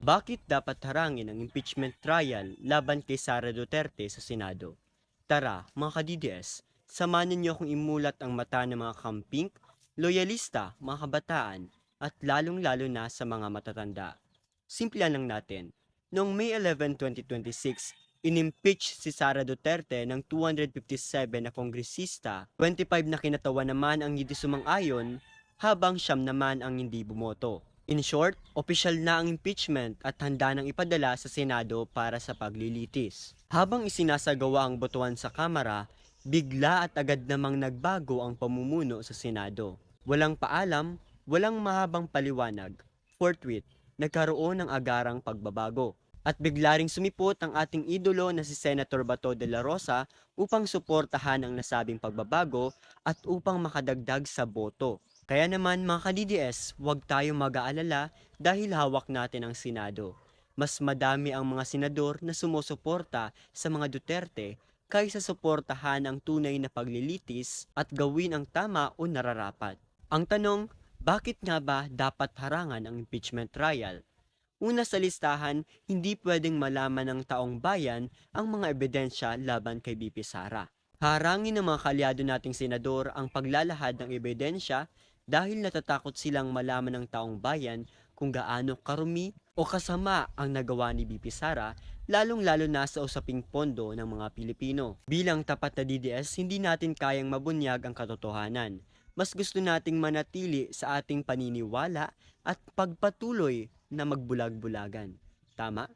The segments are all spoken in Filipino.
Bakit dapat harangin ang impeachment trial laban kay Sara Duterte sa Senado? Tara, mga ka-DDS, samahan niyo akong imulat ang mata ng mga kamping, loyalista, mga kabataan, at lalong-lalo na sa mga matatanda. Simplihan lang natin. Noong May 11, 2026, inimpeach si Sara Duterte ng 257 na kongresista, 25 na kinatawan naman ang hindi sumang-ayon, habang siyam naman ang hindi bumoto. In short, opisyal na ang impeachment at handa nang ipadala sa Senado para sa paglilitis. Habang isinasagawa ang botohan sa Kamara, bigla at agad namang nagbago ang pamumuno sa Senado. Walang paalam, walang mahabang paliwanag. Forthwith, nagkaroon ng agarang pagbabago. At bigla ring sumipot ang ating idolo na si Senator Bato de la Rosa upang suportahan ang nasabing pagbabago at upang makadagdag sa boto. Kaya naman mga ka-DDS, huwag tayong mag-aalala dahil hawak natin ang Senado. Mas madami ang mga senador na sumusuporta sa mga Duterte kaysa suportahan ang tunay na paglilitis at gawin ang tama o nararapat. Ang tanong, bakit nga ba dapat harangan ang impeachment trial? Una sa listahan, hindi pwedeng malaman ng taong bayan ang mga ebidensya laban kay BP Sara. Harangin ng mga kalyado nating senador ang paglalahad ng ebidensya dahil natatakot silang malaman ng taong bayan kung gaano karumi o kasama ang nagawa ni BP Sara, lalong-lalo na sa usaping pondo ng mga Pilipino. Bilang tapat na DDS, hindi natin kayang mabunyag ang katotohanan. Mas gusto nating manatili sa ating paniniwala at pagpatuloy na magbulag-bulagan. Tama?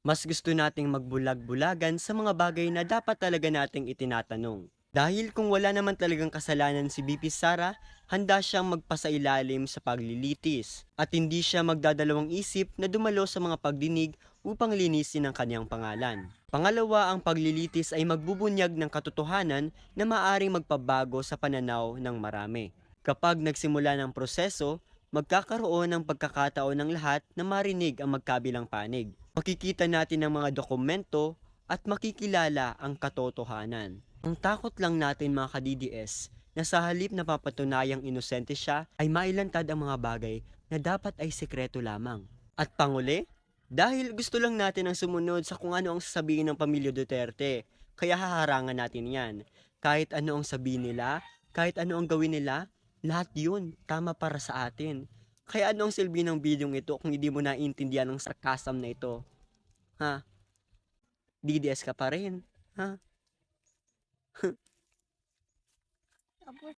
Mas gusto nating magbulag-bulagan sa mga bagay na dapat talaga nating itinatanong. Dahil kung wala naman talagang kasalanan si BP Sara, handa siyang magpasailalim sa paglilitis at hindi siya magdadalawang isip na dumalo sa mga pagdinig upang linisin ang kanyang pangalan. Pangalawa, ang paglilitis ay magbubunyag ng katotohanan na maaring magpabago sa pananaw ng marami. Kapag nagsimula ng proseso, magkakaroon ng pagkakataon ng lahat na marinig ang magkabilang panig. Makikita natin ang mga dokumento at makikilala ang katotohanan. Ang takot lang natin mga ka-DDS na sa halip na papatunayang inosente siya ay mailantad ang mga bagay na dapat ay sekreto lamang. At panguli, dahil gusto lang natin ang sumunod sa kung ano ang sasabihin ng pamilya Duterte, kaya haharangan natin yan. Kahit ano ang sabihin nila, kahit ano ang gawin nila, lahat yun tama para sa atin. Kaya ano ang silbi ng bidyong ito kung hindi mo naiintindihan ng sarcasm na ito? Ha? DDS ka pa rin? Ha?